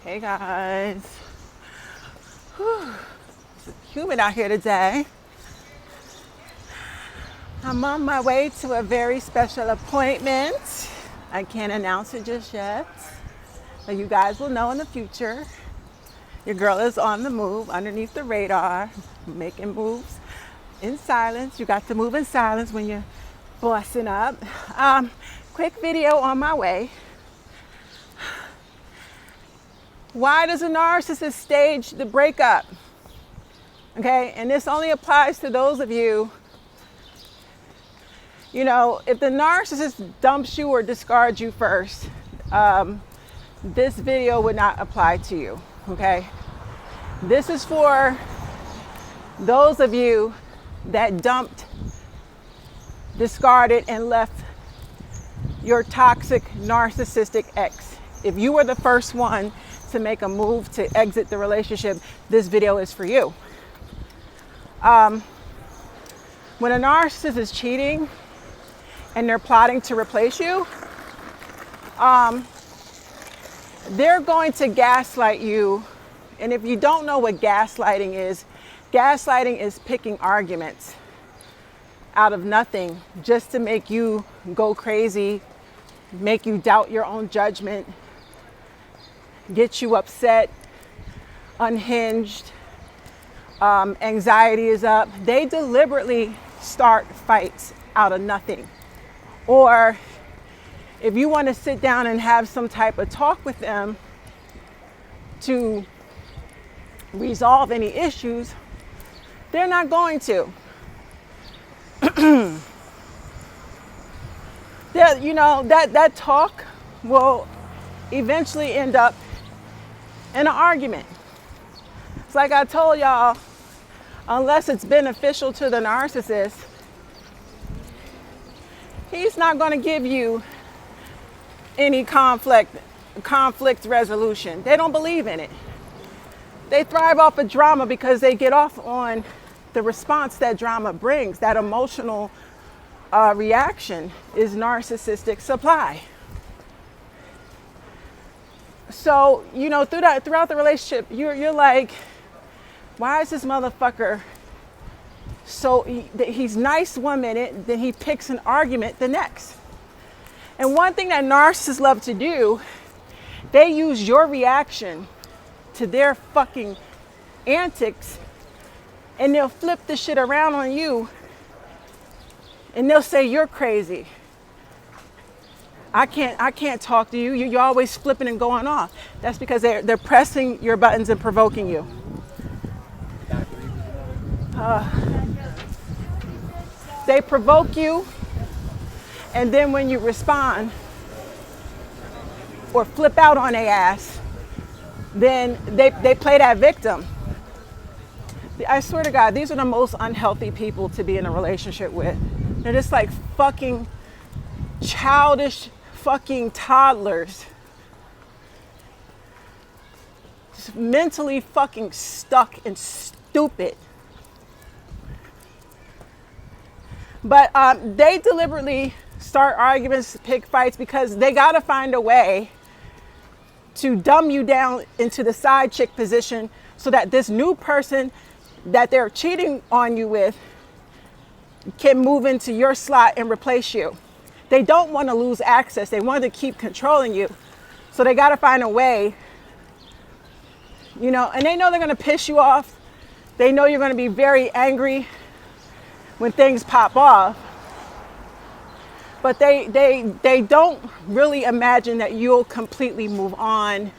Hey guys. Whew. It's humid out here today. I'm on my way to a very special appointment. I can't announce it just yet, but you guys will know in the future. Your girl is on the move underneath the radar, making moves in silence. You got to move in silence when you're bossing up. Quick video on my way. Why does a narcissist stage the breakup? Okay, and this only applies to those of you, if the narcissist dumps you or discards you first, this video would not apply to you, okay? This is for those of you that dumped, discarded, and left your toxic narcissistic ex. If you were the first one to make a move to exit the relationship, this video is for you. When a narcissist is cheating and they're plotting to replace you, they're going to gaslight you. And if you don't know what gaslighting is picking arguments out of nothing just to make you go crazy, make you doubt your own judgment, get you upset, unhinged, anxiety is up. They deliberately start fights out of nothing. Or if you want to sit down and have some type of talk with them to resolve any issues, they're not going to. That talk will eventually end up in an argument. It's like I told y'all, unless it's beneficial to the narcissist, he's not going to give you any conflict resolution. They don't believe in it. They thrive off of drama because they get off on the response that drama brings. That emotional reaction is narcissistic supply. So, throughout the relationship, you're like, why is this motherfucker he's nice one minute, then he picks an argument the next. And one thing that narcissists love to do, they use your reaction to their fucking antics, and they'll flip the shit around on you, and they'll say you're crazy. I can't talk to you. You're always flipping and going off. That's because they're pressing your buttons and provoking you. They provoke you, and then when you respond or flip out on their ass, then they play that victim. I swear to God, these are the most unhealthy people to be in a relationship with. They're just like fucking childish fucking toddlers. Just mentally fucking stuck and stupid. But they deliberately start arguments, pick fights, because they got to find a way to dumb you down into the side chick position so that this new person that they're cheating on you with can move into your slot and replace you. They don't want to lose access. They want to keep controlling you. So they got to find a way, and they know they're going to piss you off. They know you're going to be very angry when things pop off. But they don't really imagine that you'll completely move on.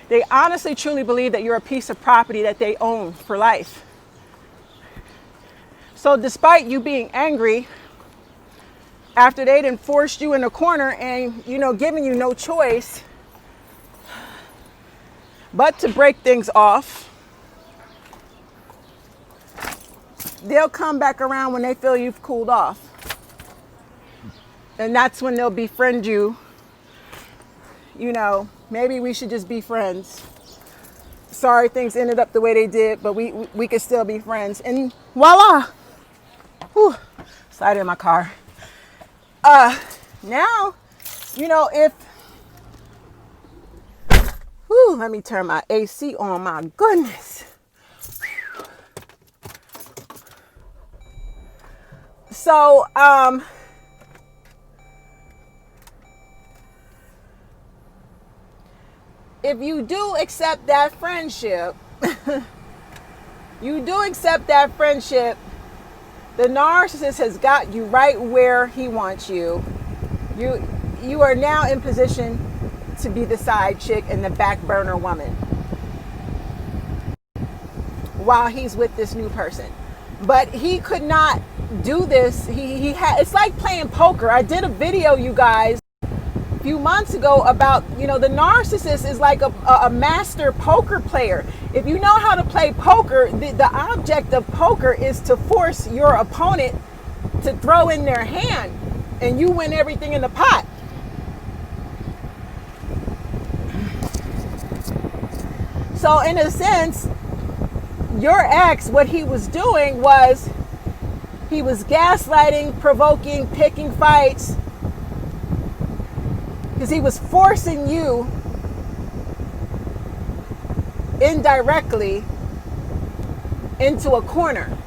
They honestly, truly believe that you're a piece of property that they own for life. So despite you being angry, after they done forced you in a corner and, giving you no choice but to break things off, they'll come back around when they feel you've cooled off. And that's when they'll befriend you. Maybe we should just be friends. Sorry things ended up the way they did, but we could still be friends. And voila! Whew. Slide in my car. Now, if Ooh, let me turn my AC on. My goodness. So, if you do accept that friendship, the narcissist has got you right where he wants you. You are now in position to be the side chick and the back burner woman while he's with this new person. But he could not do this. He had, it's like playing poker. I did a video, you guys, a few months ago about, the narcissist is like a master poker player. If you know how to play poker, the object of poker is to force your opponent to throw in their hand and you win everything in the pot. So in a sense, your ex, what he was doing was he was gaslighting, provoking, picking fights, because he was forcing you indirectly into a corner.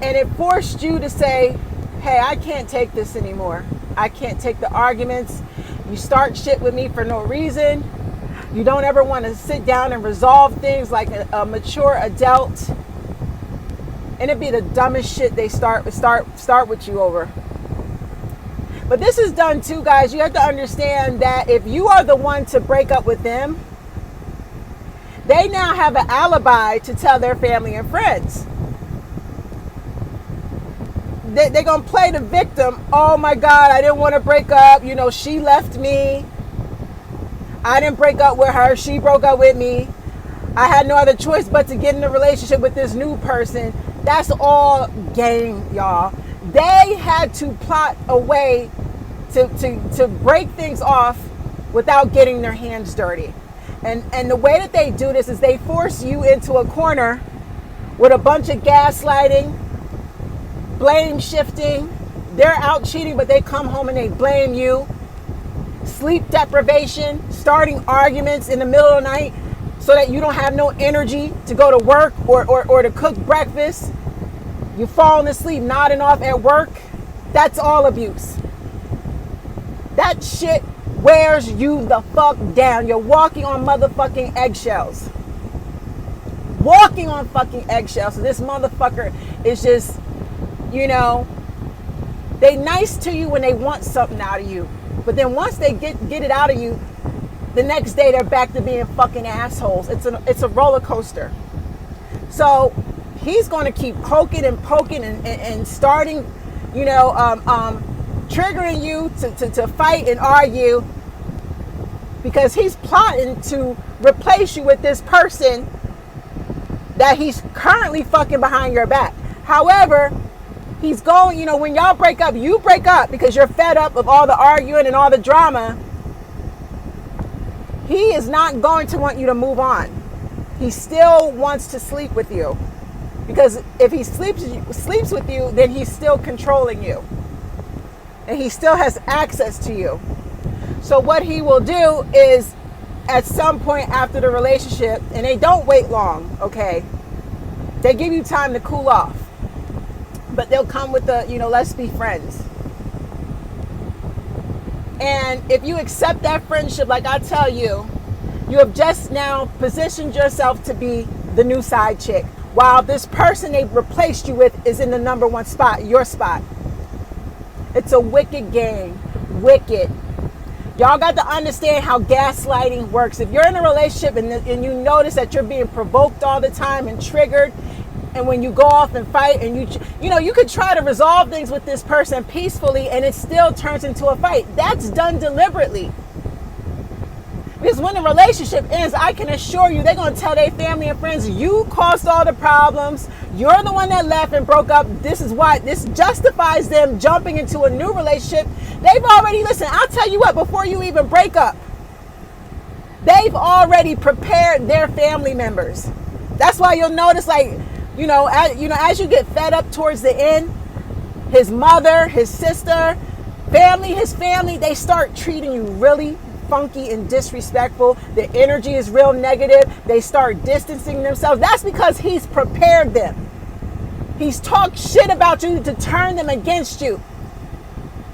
And it forced you to say, hey, I can't take this anymore. I can't take the arguments. You start shit with me for no reason. You don't ever want to sit down and resolve things like a mature adult. And it'd be the dumbest shit they start with you over. But this is done too, guys. You have to understand that if you are the one to break up with them, they now have an alibi to tell their family and friends. They're going to play the victim. Oh my God, I didn't want to break up. She left me. I didn't break up with her. She broke up with me. I had no other choice but to get in a relationship with this new person. That's all game, y'all. They had to plot a way to break things off without getting their hands dirty. And the way that they do this is they force you into a corner with a bunch of gaslighting, blame shifting. They're out cheating, but they come home and they blame you. Sleep deprivation, starting arguments in the middle of the night so that you don't have no energy to go to work or to cook breakfast. You falling asleep, nodding off at work. That's all abuse. That shit wears you the fuck down. You're walking on motherfucking eggshells. Walking on fucking eggshells. So this motherfucker is just, they nice to you when they want something out of you. But then once they get it out of you, the next day they're back to being fucking assholes. It's a roller coaster. So he's going to keep poking and starting, triggering you to fight and argue, because he's plotting to replace you with this person that he's currently fucking behind your back. However, he's going, when y'all break up, you break up because you're fed up of all the arguing and all the drama. He is not going to want you to move on. He still wants to sleep with you. Because if he sleeps with you, then he's still controlling you. And he still has access to you. So what he will do is, at some point after the relationship, and they don't wait long, okay? They give you time to cool off. But they'll come with the, let's be friends. And if you accept that friendship, like I tell you, you have just now positioned yourself to be the new side chick, while this person they replaced you with is in the number one spot, your spot. It's a wicked game. Wicked. Y'all got to understand how gaslighting works. If you're in a relationship and you notice that you're being provoked all the time and triggered, and when you go off and fight and you could try to resolve things with this person peacefully and it still turns into a fight. That's done deliberately. Because when the relationship ends, I can assure you they're going to tell their family and friends, you caused all the problems. You're the one that left and broke up. This is why. This justifies them jumping into a new relationship. They've already, listen, I'll tell you what, before you even break up, they've already prepared their family members. That's why you'll notice, like, as you get fed up towards the end, his mother, his sister, his family, they start treating you really funky and disrespectful. The energy is real negative. They start distancing themselves. That's because he's prepared them. He's talked shit about you to turn them against you.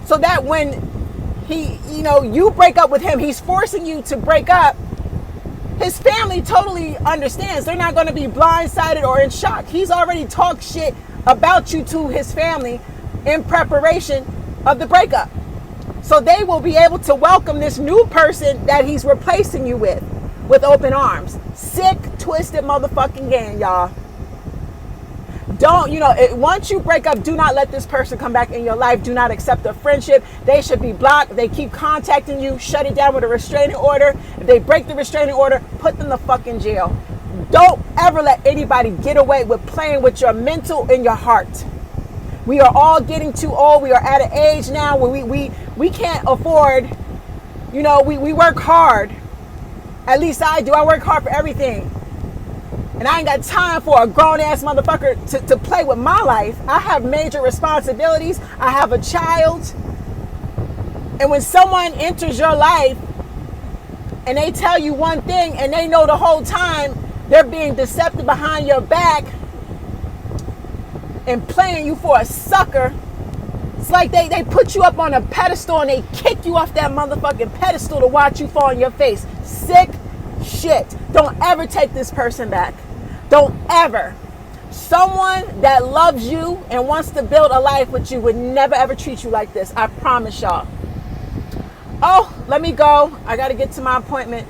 So that when you break up with him, he's forcing you to break up. His family totally understands. They're not going to be blindsided or in shock. He's already talked shit about you to his family in preparation of the breakup. So they will be able to welcome this new person that he's replacing you with open arms. Sick, twisted motherfucking game, y'all. Once you break up, do not let this person come back in your life. Do not accept a friendship. They should be blocked. If they keep contacting you, shut it down with a restraining order. If they break the restraining order, put them the fuck in jail. Don't ever let anybody get away with playing with your mental and your heart. We are all getting too old. We are at an age now where we can't afford, we work hard. At least I do. I work hard for everything. And I ain't got time for a grown-ass motherfucker to play with my life. I have major responsibilities. I have a child. And when someone enters your life and they tell you one thing and they know the whole time they're being deceptive behind your back and playing you for a sucker, it's like they put you up on a pedestal and they kick you off that motherfucking pedestal to watch you fall on your face. Sick shit. Don't ever take this person back. Don't ever. Someone that loves you and wants to build a life with you would never ever treat you like this. I promise y'all. Oh, let me go. I got to get to my appointment.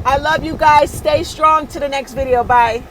I love you guys. Stay strong to the next video. Bye.